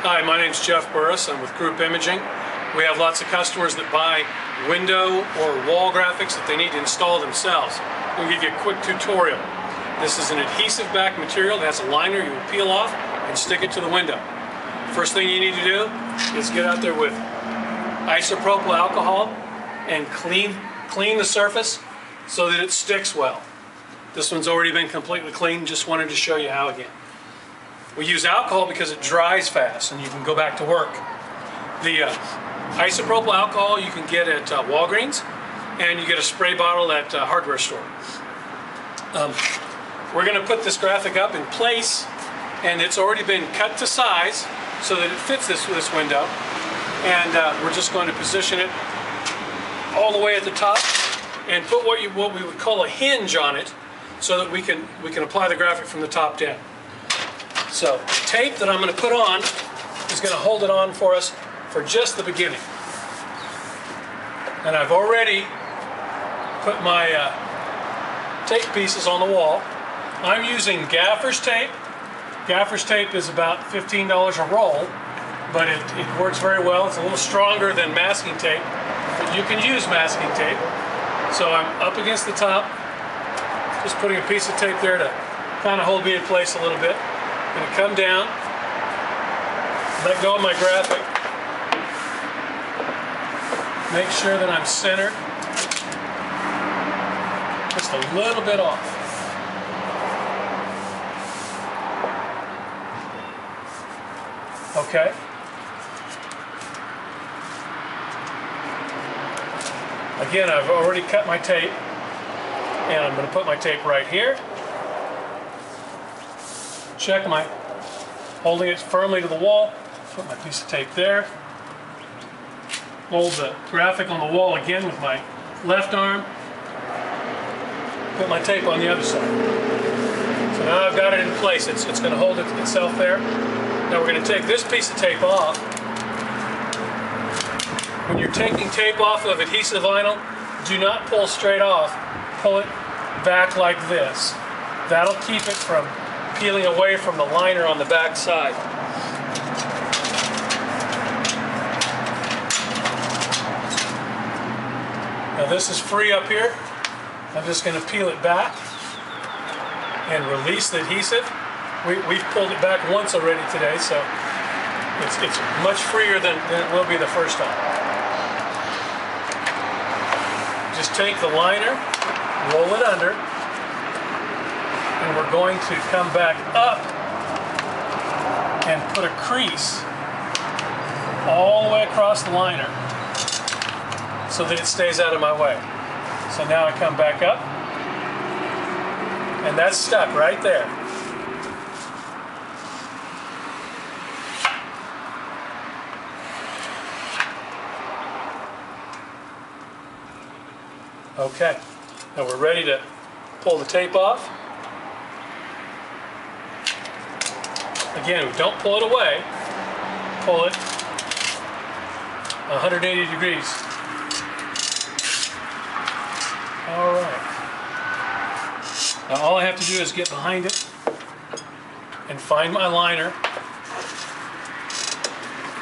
Hi, my name's Jeff Burris. I'm with Group Imaging. We have lots of customers that buy window or wall graphics that they need to install themselves. We'll give you a quick tutorial. This is an adhesive back material that has a liner you will peel off and stick it to the window. First thing you need to do is get out there with isopropyl alcohol and clean the surface so that it sticks well. This one's already been completely cleaned, just wanted to show you how again. We use alcohol because it dries fast and you can go back to work. The isopropyl alcohol you can get at Walgreens, and you get a spray bottle at a hardware store. We're going to put this graphic up in place, and it's already been cut to size so that it fits this window. And we're just going to position it all the way at the top and put what we would call a hinge on it so that we can apply the graphic from the top down. So the tape that I'm going to put on is going to hold it on for us for just the beginning. And I've already put my tape pieces on the wall. I'm using gaffer's tape. Gaffer's tape is about $15 a roll, but it works very well. It's a little stronger than masking tape, but you can use masking tape. So I'm up against the top, just putting a piece of tape there to kind of hold me in place a little bit. I'm going to come down, let go of my graphic, make sure that I'm centered, just a little bit off. Okay. Again, I've already cut my tape, and I'm going to put my tape right here. Check my holding it firmly to the wall, put my piece of tape there, hold the graphic on the wall again with my left arm, put my tape on the other side. So now I've got it in place. It's going to hold itself there. Now we're going to take this piece of tape off. When you're taking tape off of adhesive vinyl, do not pull straight off. Pull it back like this. That'll keep it from peeling away from the liner on the back side. Now this is free up here. I'm just going to peel it back and release the adhesive. We've pulled it back once already today, so it's much freer than it will be the first time. Just take the liner, roll it under, and we're going to come back up and put a crease all the way across the liner so that it stays out of my way. So now I come back up, and that's stuck right there. Okay, now we're ready to pull the tape off. Again, don't pull it away. Pull it 180 degrees. All right. Now all I have to do is get behind it and find my liner.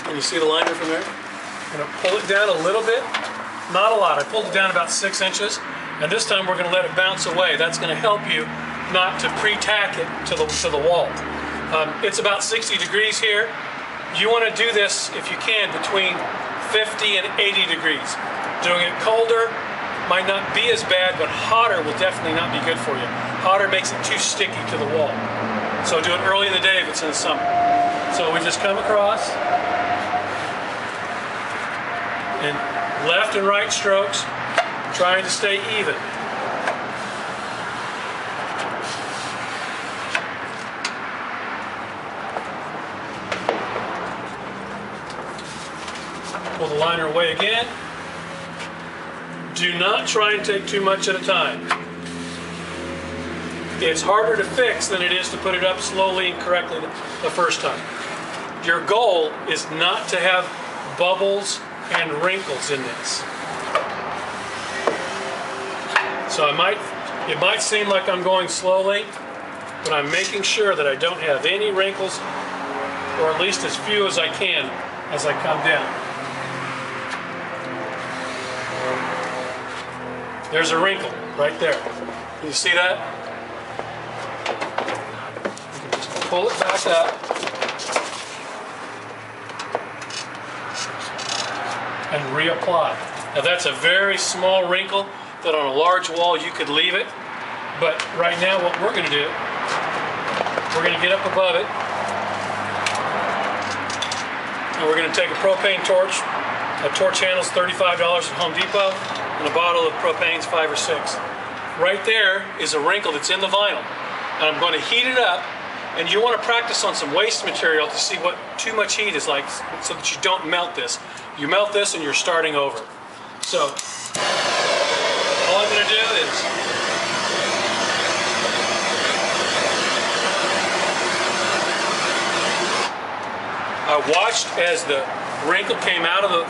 Can you see the liner from there? I'm going to pull it down a little bit. Not a lot. I pulled it down about 6 inches, and this time we're going to let it bounce away. That's going to help you not to pre-tack it to the wall. It's about 60 degrees here. You want to do this, if you can, between 50 and 80 degrees. Doing it colder might not be as bad, but hotter will definitely not be good for you. Hotter makes it too sticky to the wall. So do it early in the day if it's in the summer. So we just come across and left and right strokes, trying to stay even. Pull the liner away again. Do not try and take too much at a time. It's harder to fix than it is to put it up slowly and correctly the first time. Your goal is not to have bubbles and wrinkles in this. So it might seem like I'm going slowly, but I'm making sure that I don't have any wrinkles or at least as few as I can as I come down. There's a wrinkle right there. Can you see that? You can just pull it back up and reapply. Now that's a very small wrinkle that on a large wall you could leave it, but right now what we're going to do, we're going to get up above it and we're going to take a propane torch. A torch handle's $35 at Home Depot and a bottle of propane's $5 or $6. Right there is a wrinkle that's in the vinyl, and I'm going to heat it up. And you want to practice on some waste material to see what too much heat is like, so that you don't melt this. You melt this and you're starting over. So all I'm going to do is I watched as the wrinkle came out of the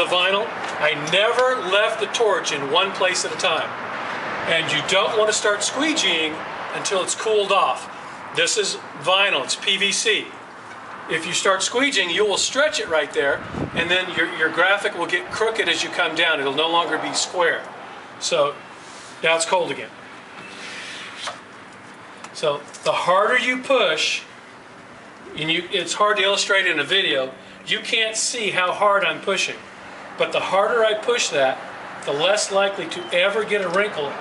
vinyl. I never left the torch in one place at a time. And you don't want to start squeegeeing until it's cooled off. This is vinyl, it's PVC. If you start squeegeeing, you will stretch it right there, and then your graphic will get crooked as you come down. It'll no longer be square. So now it's cold again. So the harder you push, and it's hard to illustrate in a video, you can't see how hard I'm pushing. But the harder I push that, the less likely to ever get a wrinkle.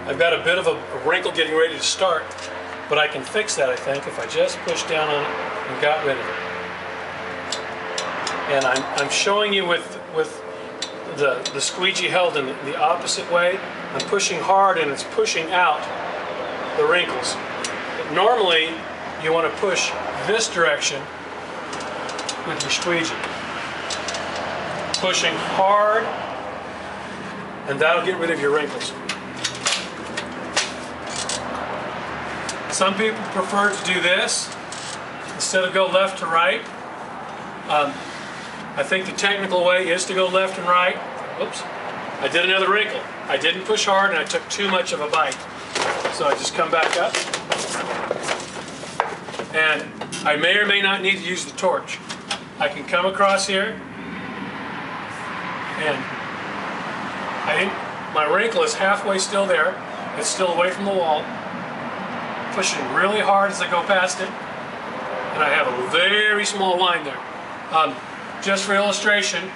I've got a bit of a wrinkle getting ready to start, but I can fix that, I think, if I just push down on it and got rid of it. And I'm showing you with the squeegee held in the opposite way. I'm pushing hard and it's pushing out the wrinkles. But normally, you want to push this direction with your squeegee. Pushing hard, and that'll get rid of your wrinkles. Some people prefer to do this instead of go left to right. I think the technical way is to go left and right. Oops, I did another wrinkle. I didn't push hard and I took too much of a bite. So I just come back up. And I may or may not need to use the torch. I can come across here and my wrinkle is halfway still there. It's still away from the wall. Pushing really hard as I go past it, and I have a very small line there. Just for illustration,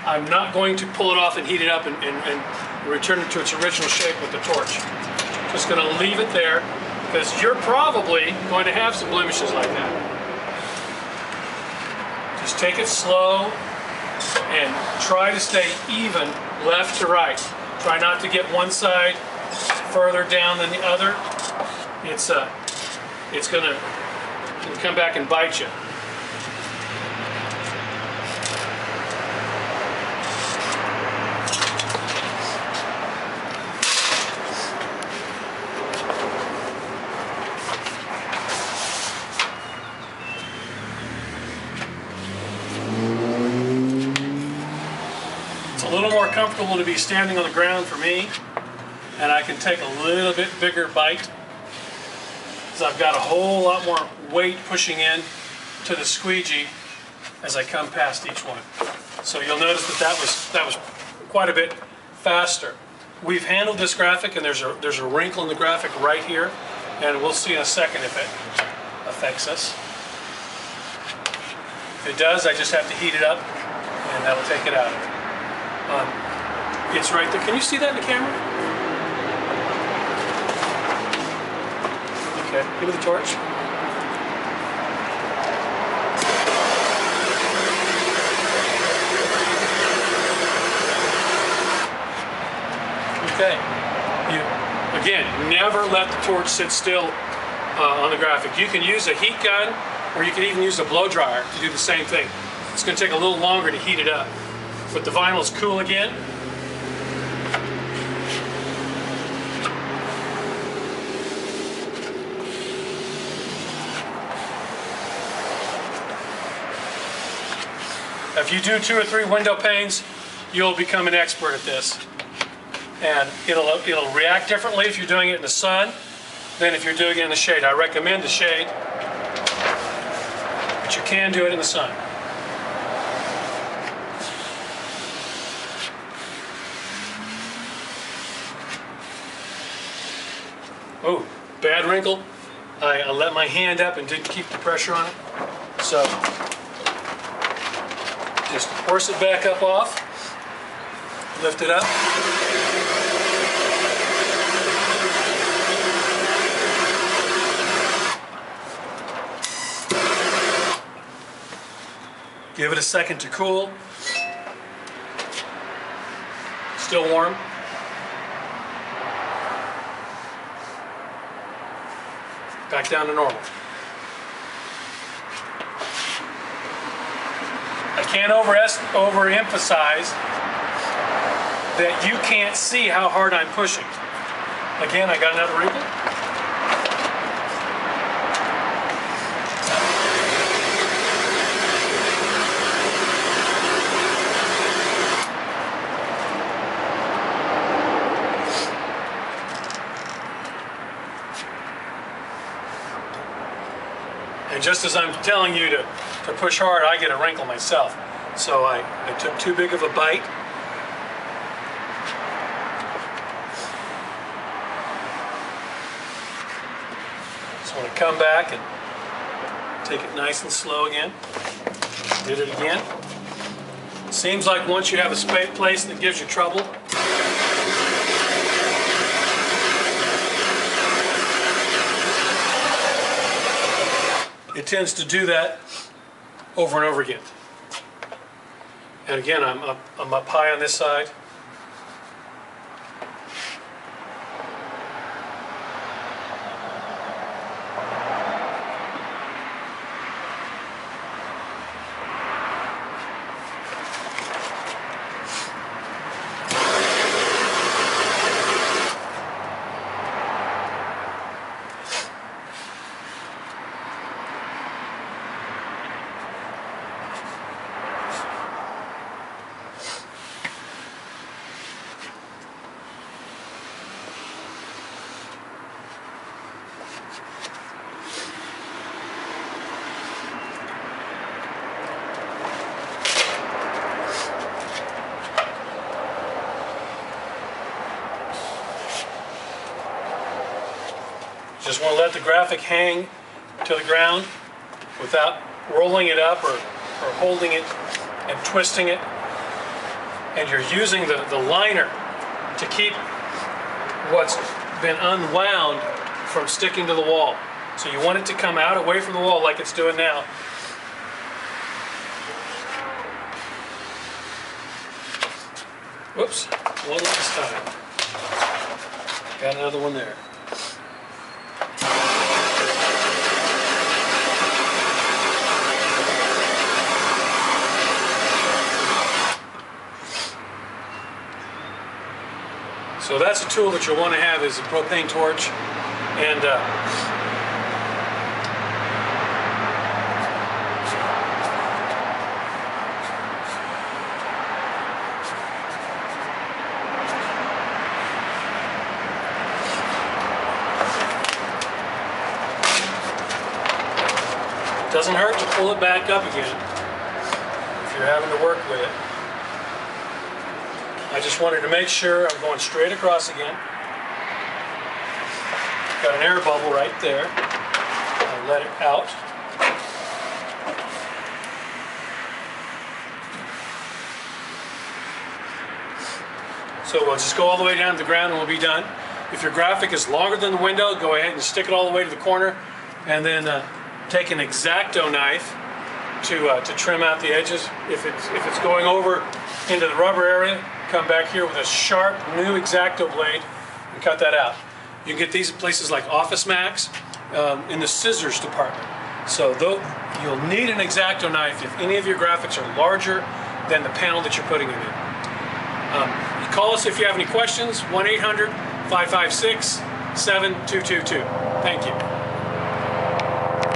I'm not going to pull it off and heat it up and return it to its original shape with the torch. Just going to leave it there, because you're probably going to have some blemishes like that. Just take it slow and try to stay even left to right. Try not to get one side further down than the other. It's gonna come back and bite you. It's a little more comfortable to be standing on the ground for me, and I can take a little bit bigger bite. I've got a whole lot more weight pushing in to the squeegee as I come past each one. So you'll notice that was quite a bit faster. We've handled this graphic, and there's a wrinkle in the graphic right here, and we'll see in a second if it affects us. If it does, I just have to heat it up, and that'll take it out. It's right there. Can you see that in the camera? Okay, give me the torch. Okay. Again, never let the torch sit still on the graphic. You can use a heat gun, or you can even use a blow dryer to do the same thing. It's going to take a little longer to heat it up. But the vinyl is cool again. If you do 2 or 3 window panes, you'll become an expert at this. And it'll react differently if you're doing it in the sun than if you're doing it in the shade. I recommend the shade, but you can do it in the sun. Oh, bad wrinkle. I let my hand up and didn't keep the pressure on it. So just force it back up off, lift it up. Give it a second to cool. Still warm. Back down to normal. I can't overemphasize that you can't see how hard I'm pushing. Again, I got another wrinkle. And just as I'm telling you to push hard, I get a wrinkle myself. So I took too big of a bite. So I'm going to come back and take it nice and slow again. Did it again. Seems like once you have a place that gives you trouble, it tends to do that over and over again. And again, I'm up high on this side. Just want to let the graphic hang to the ground without rolling it up or holding it and twisting it. And you're using the liner to keep what's been unwound from sticking to the wall. So you want it to come out away from the wall like it's doing now. Whoops, one last time. Got another one there. So that's a tool that you'll want to have, is a propane torch. And it doesn't hurt to pull it back up again if you're having to work with it. I just wanted to make sure I'm going straight across again. Got an air bubble right there. I'll let it out. So we'll just go all the way down to the ground and we'll be done. If your graphic is longer than the window, go ahead and stick it all the way to the corner, and then take an X-Acto knife to trim out the edges. If it's going over into the rubber area, come back here with a sharp new X-Acto blade and cut that out. You can get these at places like Office Max in the scissors department. So You'll need an X-Acto knife if any of your graphics are larger than the panel that you're putting them in. You call us if you have any questions, 1-800-556-7222. Thank you.